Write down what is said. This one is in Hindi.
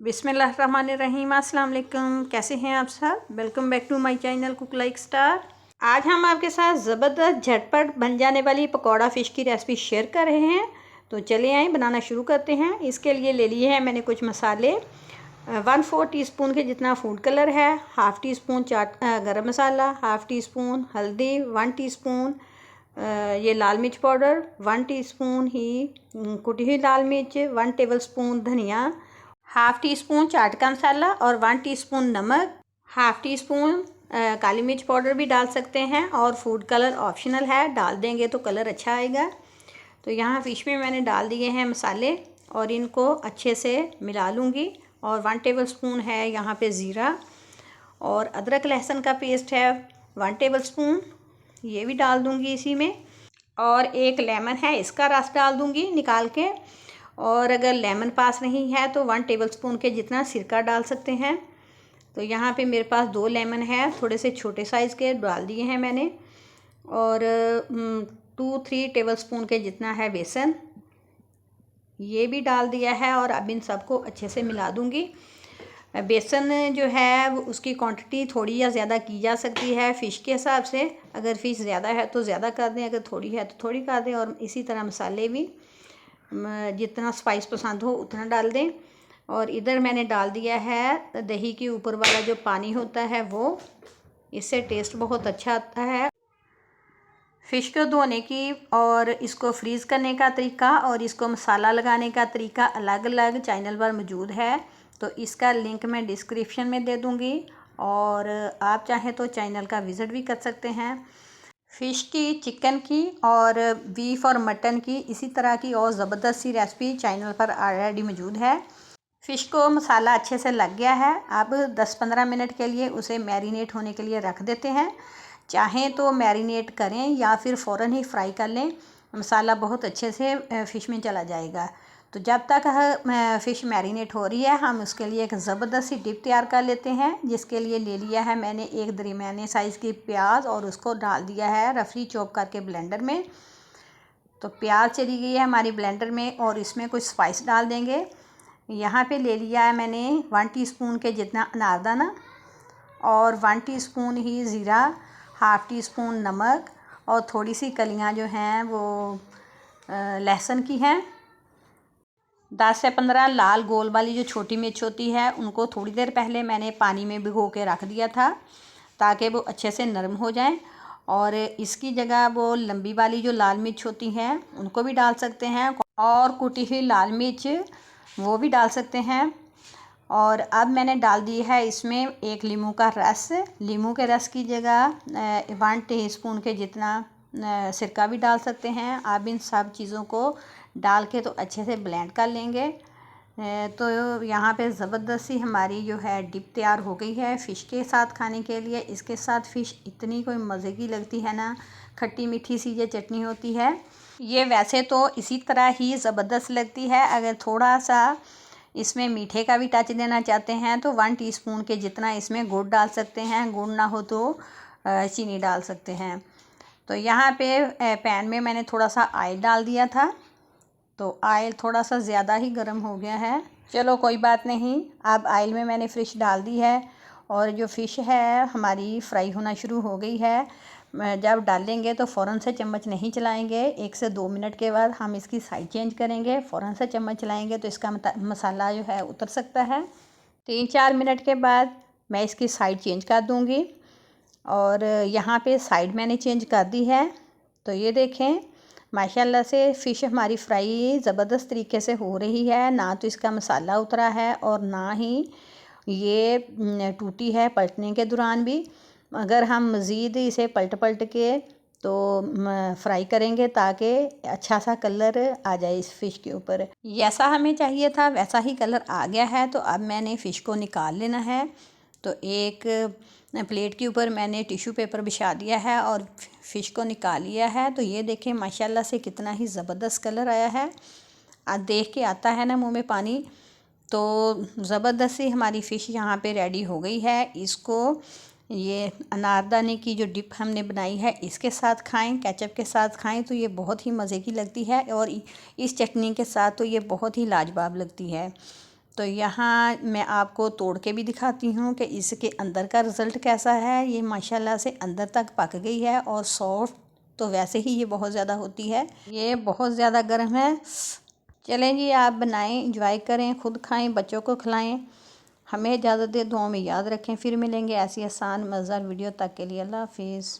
बिस्मिल्लाहिर्रहमानिर्रहीम। अस्सलाम वालेकुम। कैसे हैं आप सब? Welcome back to my channel cook like star. आज हम आपके साथ ज़बरदस्त झटपट बन जाने वाली पकौड़ा फ़िश की रेसिपी शेयर कर रहे हैं। तो चलिए आए बनाना शुरू करते हैं। इसके लिए ले लिए हैं मैंने कुछ मसाले। 1/4 टीस्पून के जितना फूड कलर है, हाफ़ टी स्पून चाट गरम मसाला, हाफ़ टी स्पून हल्दी, 1 टीस्पून ये लाल मिर्च पाउडर, 1 टीस्पून ही कुटी हुई लाल मिर्च, 1 टेबलस्पून धनिया, हाफ़ टी स्पून चाट का मसाला और 1 टीस्पून नमक, हाफ़ टी स्पून काली मिर्च पाउडर भी डाल सकते हैं और फूड कलर ऑप्शनल है, डाल देंगे तो कलर अच्छा आएगा। तो यहाँ फ़िश में मैंने डाल दिए हैं मसाले और इनको अच्छे से मिला लूँगी। और 1 टेबलस्पून है यहाँ पे ज़ीरा और अदरक लहसुन का पेस्ट है 1 टेबलस्पून, ये भी डाल दूँगी इसी में। और एक लेमन है, इसका रस डाल दूँगी निकाल के। और अगर लेमन पास नहीं है तो 1 टेबलस्पून के जितना सिरका डाल सकते हैं। तो यहाँ पे मेरे पास 2 लेमन है, थोड़े से छोटे साइज़ के डाल दिए हैं मैंने। और 2-3 टेबलस्पून के जितना है बेसन, ये भी डाल दिया है। और अब इन सबको अच्छे से मिला दूँगी। बेसन जो है उसकी क्वांटिटी थोड़ी या ज़्यादा की जा सकती है फ़िश के हिसाब से। अगर फ़िश ज़्यादा है तो ज़्यादा कर दें, अगर थोड़ी है तो थोड़ी कर दें। और इसी तरह मसाले भी जितना स्पाइस पसंद हो उतना डाल दें। और इधर मैंने डाल दिया है दही के ऊपर वाला जो पानी होता है वो, इससे टेस्ट बहुत अच्छा आता है। फ़िश को धोने की और इसको फ्रीज़ करने का तरीका और इसको मसाला लगाने का तरीका अलग अलग चैनल पर मौजूद है। तो इसका लिंक मैं डिस्क्रिप्शन में दे दूँगी और आप चाहें तो चैनल का विज़िट भी कर सकते हैं। फ़िश की, चिकन की और बीफ और मटन की इसी तरह की और ज़बरदस्त सी रेसिपी चैनल पर ऑलरेडी मौजूद है। फ़िश को मसाला अच्छे से लग गया है। अब 10-15 मिनट के लिए उसे मैरिनेट होने के लिए रख देते हैं। चाहें तो मैरिनेट करें या फिर फ़ौरन ही फ्राई कर लें, मसाला बहुत अच्छे से फ़िश में चला जाएगा। तो जब तक फ़िश मैरिनेट हो रही है हम उसके लिए एक ज़बरदस्त सी डिप तैयार कर लेते हैं। जिसके लिए ले लिया है मैंने एक दरमियाने साइज़ की प्याज और उसको डाल दिया है रफली चॉप करके ब्लेंडर में। तो प्याज चली गई है हमारी ब्लेंडर में और इसमें कुछ स्पाइस डाल देंगे। यहाँ पे ले लिया है मैंने 1 टीस्पून के जितना अनारदाना और 1 टीस्पून ही ज़ीरा, हाफ़ टी स्पून नमक और थोड़ी सी कलियाँ जो हैं वो लहसुन की हैं। 10 से 15 लाल गोल वाली जो छोटी मिर्च होती है उनको थोड़ी देर पहले मैंने पानी में भिगो के रख दिया था ताकि वो अच्छे से नरम हो जाएं। और इसकी जगह वो लंबी वाली जो लाल मिर्च होती हैं उनको भी डाल सकते हैं और कुटी हुई लाल मिर्च वो भी डाल सकते हैं। और अब मैंने डाल दी है इसमें एक नींबू का रस। नींबू के रस की जगह 1 टीस्पून के जितना सिरका भी डाल सकते हैं। अब इन सब चीज़ों को डाल के तो अच्छे से ब्लेंड कर लेंगे। तो यहाँ पे ज़बरदस्त सी हमारी जो है डिप तैयार हो गई है फ़िश के साथ खाने के लिए। इसके साथ फ़िश इतनी कोई मज़े की लगती है ना, खट्टी मीठी सी ये चटनी होती है। ये वैसे तो इसी तरह ही ज़बरदस्त लगती है। अगर थोड़ा सा इसमें मीठे का भी टच देना चाहते हैं तो 1 टीस्पून के जितना इसमें गुड़ डाल सकते हैं। गुड़ ना हो तो चीनी डाल सकते हैं। तो यहाँ पे पैन में मैंने थोड़ा सा ऑयल डाल दिया था, तो ऑयल थोड़ा सा ज़्यादा ही गर्म हो गया है। चलो कोई बात नहीं। अब ऑयल में मैंने फ़िश डाल दी है और जो फ़िश है हमारी फ्राई होना शुरू हो गई है। जब डालेंगे तो फ़ौरन से चम्मच नहीं चलाएंगे, 1 से 2 मिनट के बाद हम इसकी साइड चेंज करेंगे। फ़ौरन से चम्मच चलाएंगे तो इसका मसाला जो है उतर सकता है। 3-4 मिनट के बाद मैं इसकी साइड चेंज कर दूँगी और यहाँ पे साइड मैंने चेंज कर दी है। तो ये देखें माशाल्लाह से फ़िश हमारी फ्राई ज़बरदस्त तरीके से हो रही है। ना तो इसका मसाला उतरा है और ना ही ये टूटी है पलटने के दौरान भी। अगर हम मज़ीद इसे पलट पलट के तो फ्राई करेंगे ताकि अच्छा सा कलर आ जाए इस फ़िश के ऊपर। जैसा हमें चाहिए था वैसा ही कलर आ गया है। तो अब मैंने फ़िश को निकाल लेना है। तो एक प्लेट के ऊपर मैंने टिश्यू पेपर बिछा दिया है और फ़िश को निकाल लिया है। तो ये देखें माशाल्लाह से कितना ही ज़बरदस्त कलर आया है। आज देख के आता है ना मुंह में पानी। तो ज़बरदस्त सी हमारी फ़िश यहाँ पे रेडी हो गई है। इसको ये अनारदाने की जो डिप हमने बनाई है इसके साथ खाएं, केचप के साथ खाएं तो ये बहुत ही मज़े की लगती है। और इस चटनी के साथ तो ये बहुत ही लाजवाब लगती है। तो यहाँ मैं आपको तोड़ के भी दिखाती हूँ कि इसके अंदर का रिज़ल्ट कैसा है। ये माशाल्लाह से अंदर तक पक गई है और सॉफ्ट तो वैसे ही ये बहुत ज़्यादा होती है। ये बहुत ज़्यादा गर्म है। चलें जी, आप बनाएं, इंजॉय करें, खुद खाएं, बच्चों को खिलाएं। हमें इजाज़त दे, दुआओं में याद रखें। फिर मिलेंगे ऐसी आसान मज़ेदार वीडियो तक के लिए अल्लाह हाफिज़।